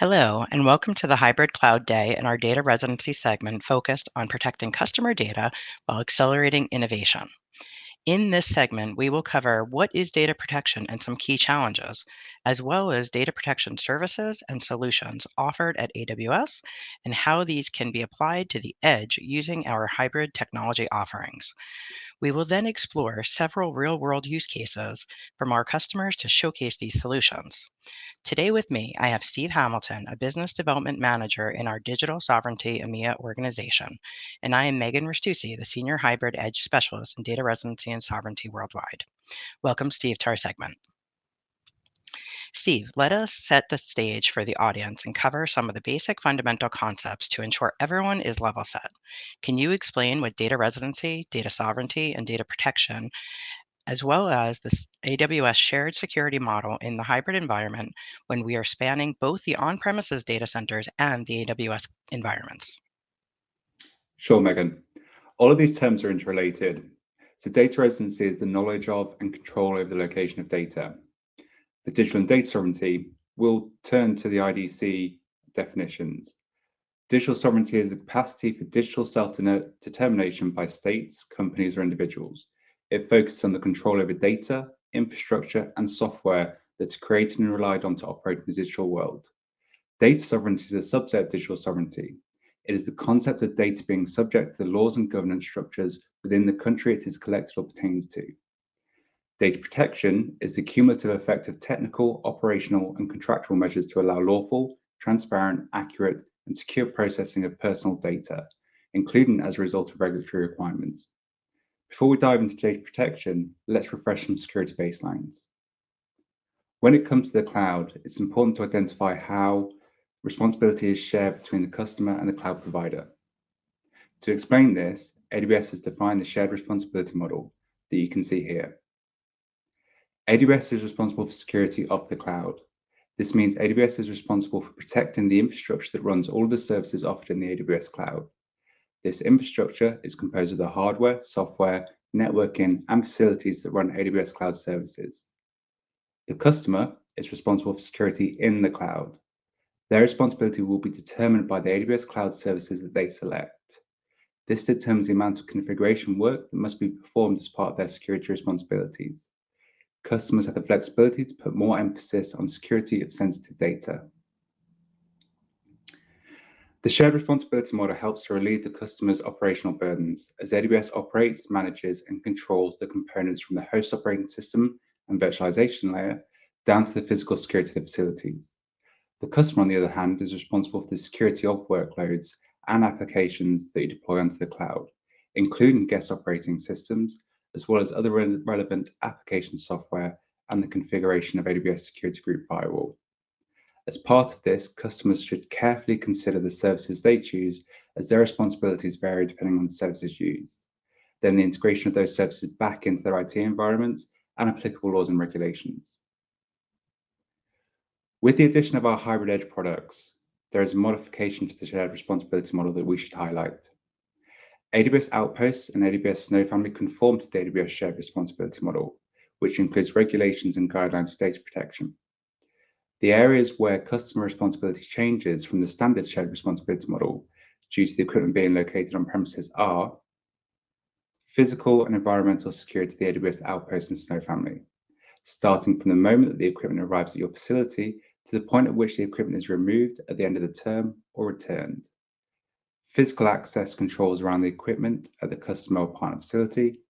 Hello, and welcome to the Hybrid Cloud Day and our Data Residency segment focused on protecting customer data while accelerating innovation. In this segment, we will cover what is data protection and some key challenges, as well as data protection services and solutions offered at AWS and how these can be applied to the edge using our hybrid technology offerings. We will then explore several real-world use cases from our customers to showcase these solutions. Today with me, I have Steve Hamilton, a business development manager in our Digital Sovereignty EMEA organization, and I am Megan Restuccia, the senior hybrid edge specialist in data residency and sovereignty worldwide. Welcome, Steve, to our segment. Steve, let us set the stage for the audience and cover some of the basic fundamental concepts to ensure everyone is level set. Can you explain what data residency, data sovereignty, and data protection, as well as the AWS shared security model in the hybrid environment when we are spanning both the on-premises data centers and the AWS environments? Sure, Megan. All of these terms are interrelated. So data residency is the knowledge of and control over the location of data. For digital and data sovereignty, we'll turn to the IDC definitions. Digital sovereignty is the capacity for digital self-determination by states, companies, or individuals. It focuses on the control over data, infrastructure, and software that's created and relied on to operate in the digital world. Data sovereignty is a subset of digital sovereignty. It is the concept of data being subject to the laws and governance structures within the country it is collected or pertains to. Data protection is the cumulative effect of technical, operational, and contractual measures to allow lawful, transparent, accurate, and secure processing of personal data, including as a result of regulatory requirements. Before we dive into data protection, let's refresh some security baselines. When it comes to the cloud, it's important to identify how responsibility is shared between the customer and the cloud provider. To explain this, AWS has defined the shared responsibility model that you can see here. AWS is responsible for security of the cloud. This means AWS is responsible for protecting the infrastructure that runs all of the services offered in the AWS cloud. This infrastructure is composed of the hardware, software, networking, and facilities that run AWS cloud services. The customer is responsible for security in the cloud. Their responsibility will be determined by the AWS cloud services that they select. This determines the amount of configuration work that must be performed as part of their security responsibilities. Customers have the flexibility to put more emphasis on security of sensitive data. The shared responsibility model helps to relieve the customer's operational burdens as AWS operates, manages, and controls the components from the host operating system and virtualization layer down to the physical security of the facilities. The customer, on the other hand, is responsible for the security of workloads and applications that you deploy onto the cloud, including guest operating systems, as well as other relevant application software and the configuration of AWS Security Group Firewall. As part of this, customers should carefully consider the services they choose as their responsibilities vary depending on the services used. Then the integration of those services back into their IT environments and applicable laws and regulations. With the addition of our hybrid edge products, there is a modification to the shared responsibility model that we should highlight. AWS Outposts and AWS Snow Family conform to the AWS shared responsibility model, which includes regulations and guidelines for data protection. The areas where customer responsibility changes from the standard shared responsibility model due to the equipment being located on premises are physical and environmental security to the AWS Outposts and Snow Family, starting from the moment that the equipment arrives at your facility to the point at which the equipment is removed at the end of the term or returned. Physical access controls around the equipment at the customer or partner facility,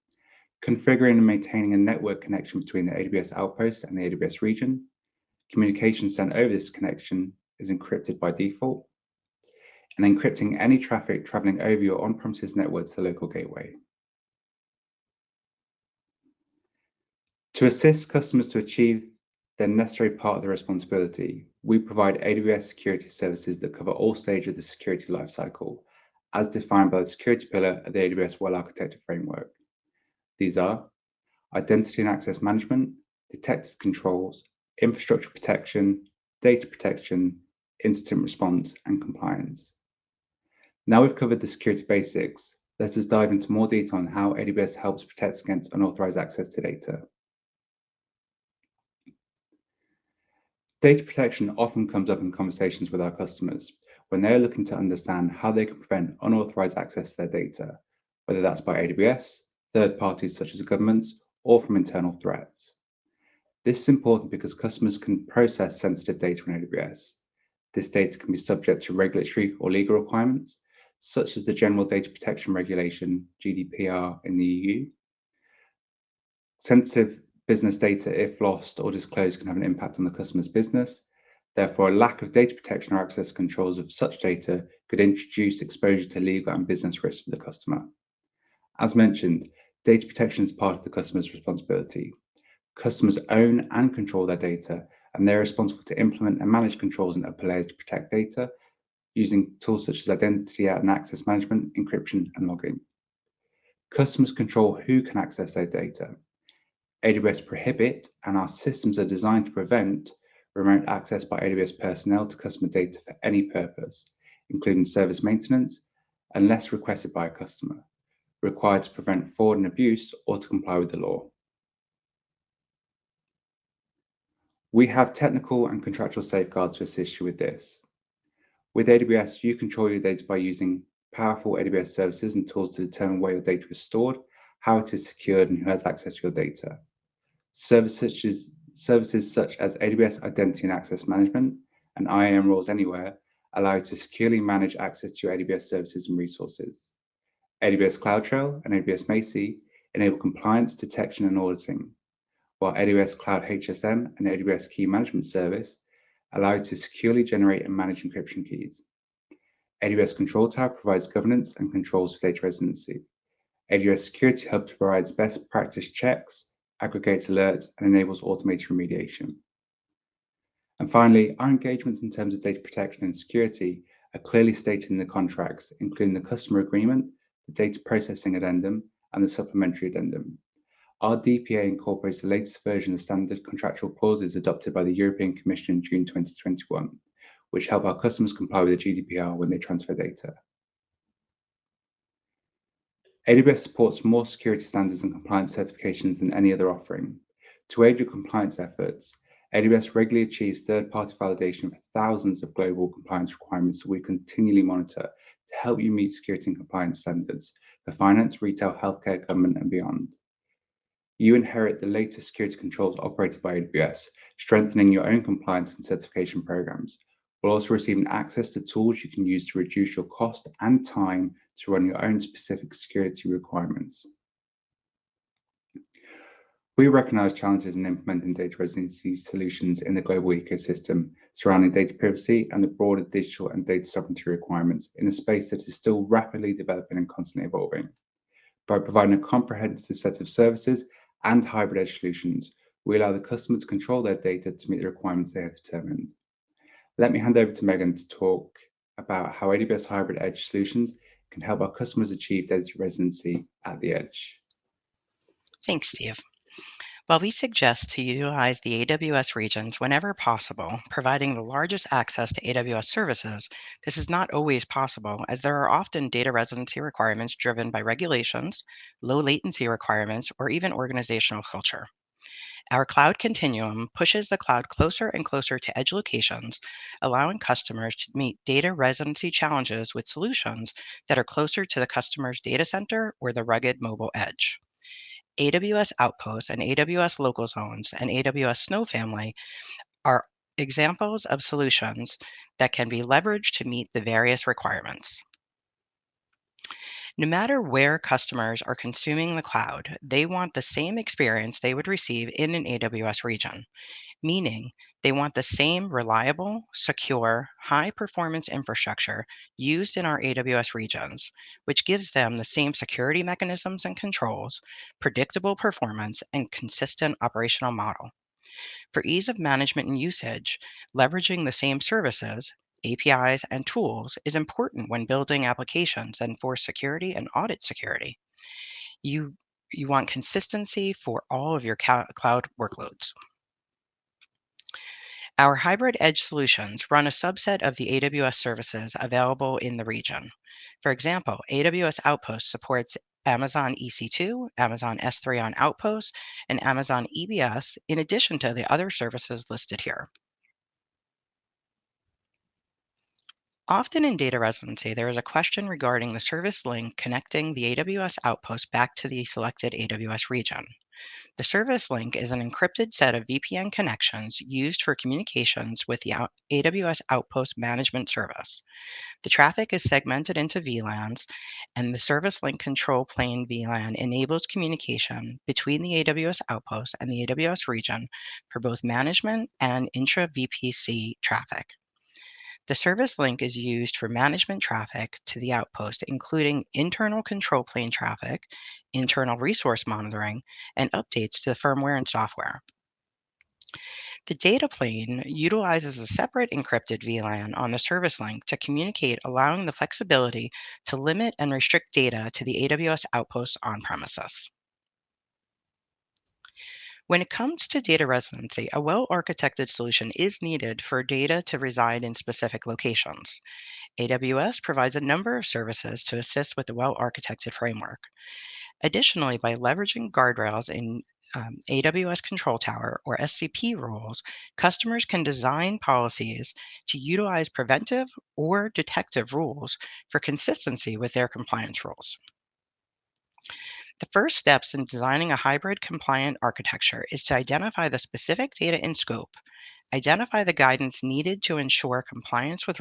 configuring and maintaining a network connection between the AWS Outpost and the AWS region. Communication sent over this connection is encrypted by default, and encrypting any traffic traveling over your on-premises network to the local gateway. To assist customers to achieve the necessary part of the responsibility, we provide AWS security services that cover all stages of the security lifecycle, as defined by the security pillar of the AWS well-architected framework. These are identity and access management, detective controls, infrastructure protection, data protection, incident response, and compliance. Now we've covered the security basics, let us dive into more detail on how AWS helps protect against unauthorized access to data. Data protection often comes up in conversations with our customers when they are looking to understand how they can prevent unauthorized access to their data, whether that's by AWS, third parties such as governments, or from internal threats. This is important because customers can process sensitive data in AWS. This data can be subject to regulatory or legal requirements, such as the General Data Protection Regulation, GDPR, in the EU. Sensitive business data, if lost or disclosed, can have an impact on the customer's business. Therefore, a lack of data protection or access controls of such data could introduce exposure to legal and business risks for the customer. As mentioned, data protection is part of the customer's responsibility. Customers own and control their data, and they're responsible to implement and manage controls and upper layers to protect data using tools such as identity and access management, encryption, and logging. Customers control who can access their data. AWS prohibit, and our systems are designed to prevent remote access by AWS personnel to customer data for any purpose, including service maintenance, unless requested by a customer, required to prevent fraud and abuse or to comply with the law. We have technical and contractual safeguards to assist you with this. With AWS, you control your data by using powerful AWS services and tools to determine where your data is stored, how it is secured, and who has access to your data. Services such as AWS Identity and Access Management and IAM Roles Anywhere allow you to securely manage access to your AWS services and resources. AWS CloudTrail and AWS Macie enable compliance, detection, and auditing, while AWS Cloud HSM and AWS Key Management Service allow you to securely generate and manage encryption keys. AWS Control Tower provides governance and controls for data residency. AWS Security Hub provides best practice checks, aggregates alerts, and enables automated remediation. And finally, our engagements in terms of data protection and security are clearly stated in the contracts, including the customer agreement, the data processing addendum, and the supplementary addendum. Our DPA incorporates the latest version of standard contractual clauses adopted by the European Commission in June 2021, which help our customers comply with the GDPR when they transfer data. AWS supports more security standards and compliance certifications than any other offering. To aid your compliance efforts, AWS regularly achieves third-party validation for thousands of global compliance requirements that we continually monitor to help you meet security and compliance standards for finance, retail, healthcare, government, and beyond. You inherit the latest security controls operated by AWS, strengthening your own compliance and certification programs, while also receiving access to tools you can use to reduce your cost and time to run your own specific security requirements. We recognize challenges in implementing data residency solutions in the global ecosystem surrounding data privacy and the broader digital and data sovereignty requirements in a space that is still rapidly developing and constantly evolving. By providing a comprehensive set of services and hybrid edge solutions, we allow the customer to control their data to meet the requirements they have determined. Let me hand over to Megan to talk about how AWS hybrid edge solutions can help our customers achieve data residency at the edge. Thanks, Steve. While we suggest to utilize the AWS regions whenever possible, providing the largest access to AWS services, this is not always possible as there are often data residency requirements driven by regulations, low latency requirements, or even organizational culture. Our cloud continuum pushes the cloud closer and closer to edge locations, allowing customers to meet data residency challenges with solutions that are closer to the customer's data center or the rugged mobile edge. AWS Outposts and AWS Local Zones and AWS Snow Family are examples of solutions that can be leveraged to meet the various requirements. No matter where customers are consuming the cloud, they want the same experience they would receive in an AWS region, meaning they want the same reliable, secure, high-performance infrastructure used in our AWS regions, which gives them the same security mechanisms and controls, predictable performance, and consistent operational model. For ease of management and usage, leveraging the same services, APIs, and tools is important when building applications and for security and audit security. You want consistency for all of your cloud workloads. Our hybrid edge solutions run a subset of the AWS services available in the region. For example, AWS Outposts supports Amazon EC2, Amazon S3 on Outposts, and Amazon EBS, in addition to the other services listed here. Often in data residency, there is a question regarding the service link connecting the AWS outpost back to the selected AWS region. The service link is an encrypted set of VPN connections used for communications with the AWS Outpost Management Service. The traffic is segmented into VLANs, and the service link control plane VLAN enables communication between the AWS Outpost and the AWS region for both management and intra VPC traffic. The service link is used for management traffic to the outpost, including internal control plane traffic, internal resource monitoring, and updates to the firmware and software. The data plane utilizes a separate encrypted VLAN on the service link to communicate, allowing the flexibility to limit and restrict data to the AWS outposts on premises. When it comes to data residency, a well-architected solution is needed for data to reside in specific locations. AWS provides a number of services to assist with the well-architected framework. Additionally, by leveraging guardrails in AWS Control Tower or SCP rules, customers can design policies to utilize preventive or detective rules for consistency with their compliance rules. The first steps in designing a hybrid compliant architecture is to identify the specific data in scope, identify the guidance needed to ensure compliance with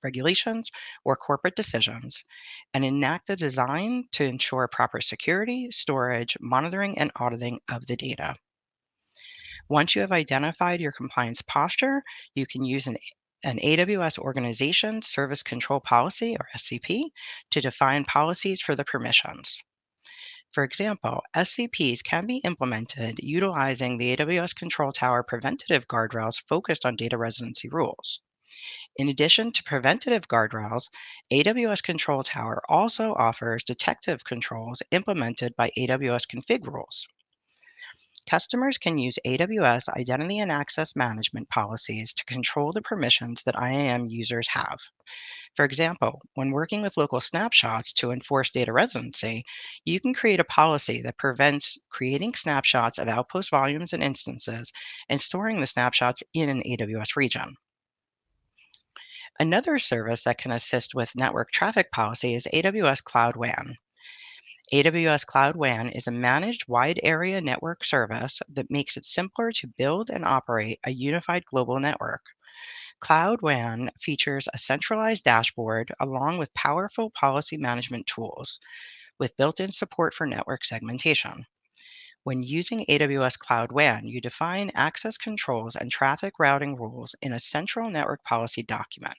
regulations or corporate decisions, and enact a design to ensure proper security, storage, monitoring, and auditing of the data. Once you have identified your compliance posture, you can use an AWS Organization Service Control Policy, or SCP, to define policies for the permissions. For example, SCPs can be implemented utilizing the AWS Control Tower preventative guardrails focused on data residency rules. In addition to preventative guardrails, AWS Control Tower also offers detective controls implemented by AWS config rules. Customers can use AWS Identity and Access Management policies to control the permissions that IAM users have. For example, when working with local snapshots to enforce data residency, you can create a policy that prevents creating snapshots of outpost volumes and instances and storing the snapshots in an AWS region. Another service that can assist with network traffic policy is AWS Cloud WAN. AWS Cloud WAN is a managed wide area network service that makes it simpler to build and operate a unified global network. Cloud WAN features a centralized dashboard along with powerful policy management tools with built-in support for network segmentation. When using AWS Cloud WAN, you define access controls and traffic routing rules in a central network policy document.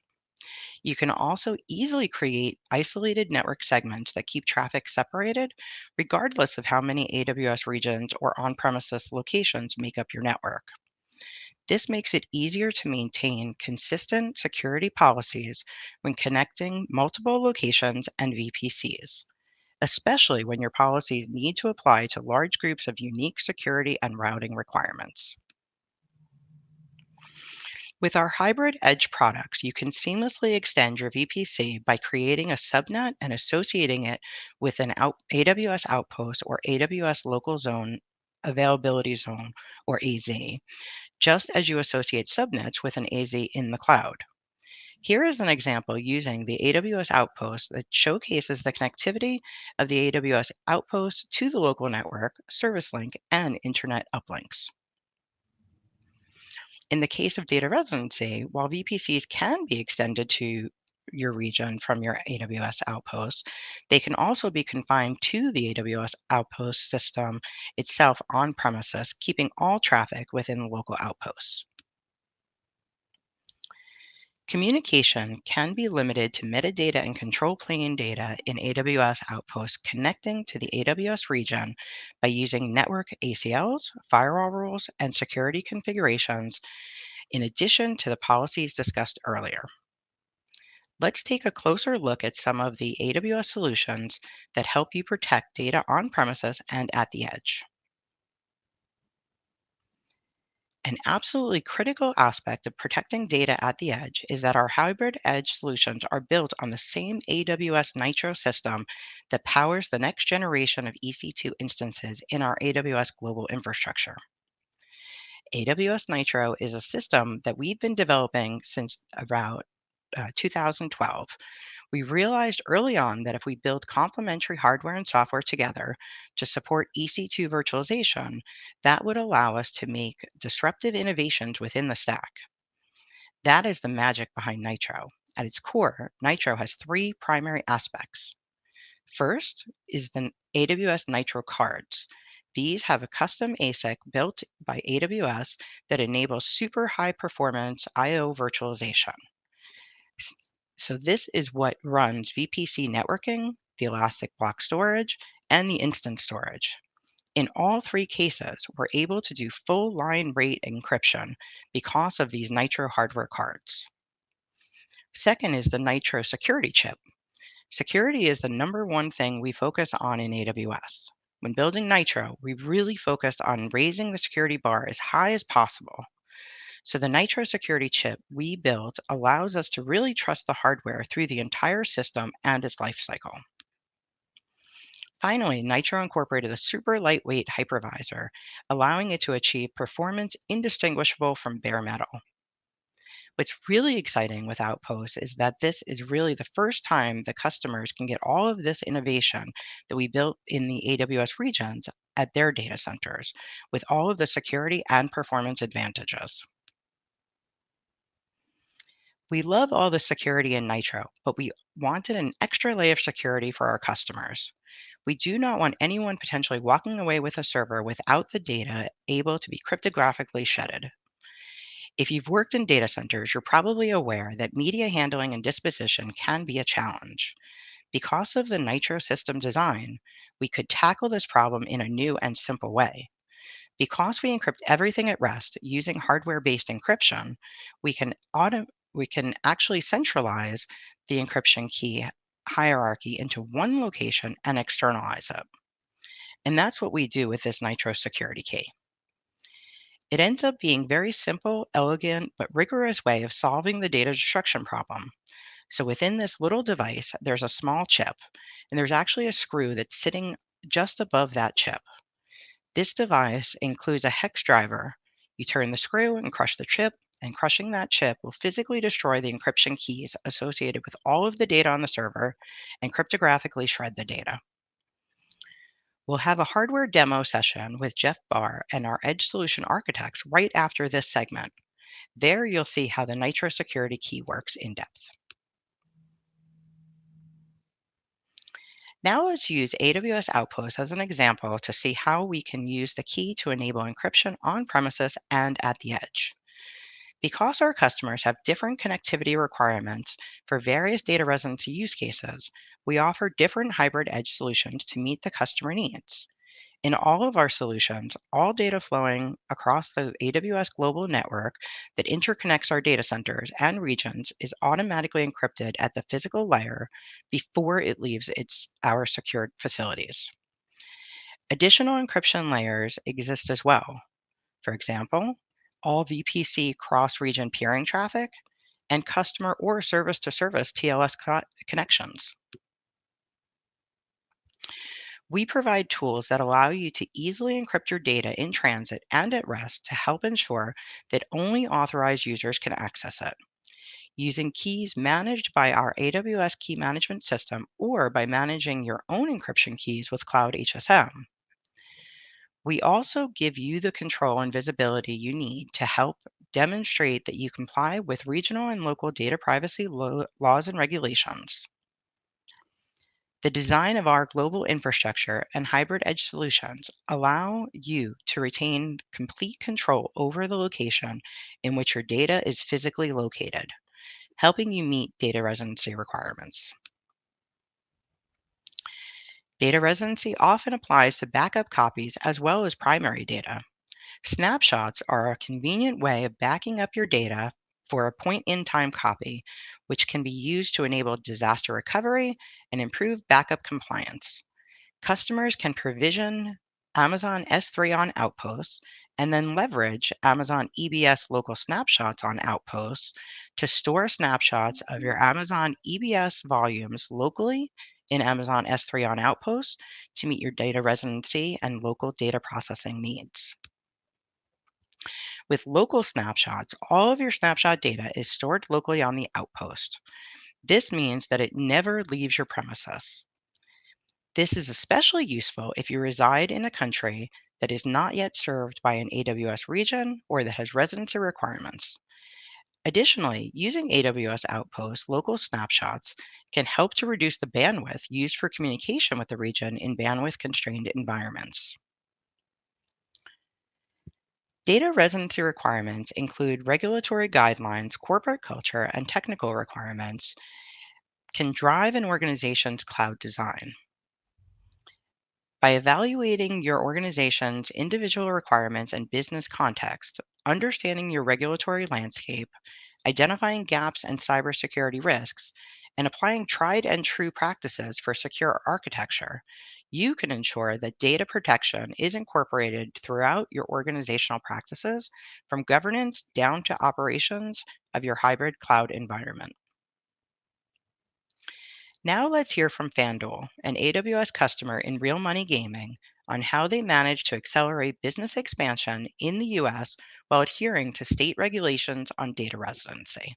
You can also easily create isolated network segments that keep traffic separated, regardless of how many AWS regions or on-premises locations make up your network. This makes it easier to maintain consistent security policies when connecting multiple locations and VPCs, especially when your policies need to apply to large groups of unique security and routing requirements. With our hybrid edge products, you can seamlessly extend your VPC by creating a subnet and associating it with an AWS Outpost or AWS Local Zone Availability Zone, or AZ, just as you associate subnets with an AZ in the cloud. Here is an example using the AWS Outpost that showcases the connectivity of the AWS Outpost to the local network, service link, and internet uplinks. In the case of data residency, while VPCs can be extended to your region from your AWS Outpost, they can also be confined to the AWS Outpost system itself on premises, keeping all traffic within the local outposts. Communication can be limited to metadata and control plane data in AWS Outposts connecting to the AWS region by using network ACLs, firewall rules, and security configurations, in addition to the policies discussed earlier. Let's take a closer look at some of the AWS solutions that help you protect data on premises and at the edge. An absolutely critical aspect of protecting data at the edge is that our hybrid edge solutions are built on the same AWS Nitro system that powers the next generation of EC2 instances in our AWS global infrastructure. AWS Nitro is a system that we've been developing since about 2012. We realized early on that if we build complementary hardware and software together to support EC2 virtualization, that would allow us to make disruptive innovations within the stack. That is the magic behind Nitro. At its core, Nitro has three primary aspects. First is the AWS Nitro cards. These have a custom ASIC built by AWS that enables super high performance I/O virtualization. So this is what runs VPC networking, the elastic block storage, and the instant storage. In all three cases, we're able to do full line rate encryption because of these Nitro hardware cards. Second is the Nitro security chip. Security is the number one thing we focus on in AWS. When building Nitro, we really focused on raising the security bar as high as possible. So the Nitro security chip we built allows us to really trust the hardware through the entire system and its lifecycle. Finally, Nitro incorporated a super lightweight hypervisor, allowing it to achieve performance indistinguishable from bare metal. What's really exciting with Outposts is that this is really the first time the customers can get all of this innovation that we built in the AWS regions at their data centers with all of the security and performance advantages. We love all the security in Nitro, but we wanted an extra layer of security for our customers. We do not want anyone potentially walking away with a server without the data able to be cryptographically shedded. If you've worked in data centers, you're probably aware that media handling and disposition can be a challenge. Because of the Nitro system design, we could tackle this problem in a new and simple way. Because we encrypt everything at rest using hardware-based encryption, we can we can actually centralize the encryption key hierarchy into one location and externalize it. And that's what we do with this Nitro Security Key. It ends up being very simple, elegant, but rigorous way of solving the data destruction problem. So within this little device, there's a small chip, and there's actually a screw that's sitting just above that chip. This device includes a hex driver. You turn the screw and crush the chip, and crushing that chip will physically destroy the encryption keys associated with all of the data on the server and cryptographically shred the data. We'll have a hardware demo session with Jeff Barr and our Edge Solution architects right after this segment. There you'll see how the Nitro Security Key works in depth. Now let's use AWS Outposts as an example to see how we can use the key to enable encryption on premises and at the edge. Because our customers have different connectivity requirements for various data residency use cases, we offer different hybrid edge solutions to meet the customer needs. In all of our solutions, all data flowing across the AWS global network that interconnects our data centers and regions is automatically encrypted at the physical layer before it leaves our secured facilities. Additional encryption layers exist as well. For example, all VPC cross-region peering traffic and customer or service-to-service TLS connections. We provide tools that allow you to easily encrypt your data in transit and at rest to help ensure that only authorized users can access it. Using keys managed by our AWS key management system or by managing your own encryption keys with Cloud HSM. We also give you the control and visibility you need to help demonstrate that you comply with regional and local data privacy laws and regulations. The design of our global infrastructure and hybrid edge solutions allow you to retain complete control over the location in which your data is physically located, helping you meet data residency requirements. Data residency often applies to backup copies as well as primary data. Snapshots are a convenient way of backing up your data for a point-in-time copy, which can be used to enable disaster recovery and improve backup compliance. Customers can provision Amazon S3 on Outposts and then leverage Amazon EBS local snapshots on Outposts to store snapshots of your Amazon EBS volumes locally in Amazon S3 on Outposts to meet your data residency and local data processing needs. With local snapshots, all of your snapshot data is stored locally on the outpost. This means that it never leaves your premises. This is especially useful if you reside in a country that is not yet served by an AWS region or that has residency requirements. Additionally, using AWS Outpost local snapshots can help to reduce the bandwidth used for communication with the region in bandwidth-constrained environments. Data residency requirements include regulatory guidelines, corporate culture, and technical requirements can drive an organization's cloud design. By evaluating your organization's individual requirements and business context, understanding your regulatory landscape, identifying gaps and cybersecurity risks, and applying tried and true practices for secure architecture, you can ensure that data protection is incorporated throughout your organizational practices, from governance down to operations of your hybrid cloud environment. Now let's hear from FanDuel, an AWS customer in real money gaming, on how they managed to accelerate business expansion in the US while adhering to state regulations on data residency.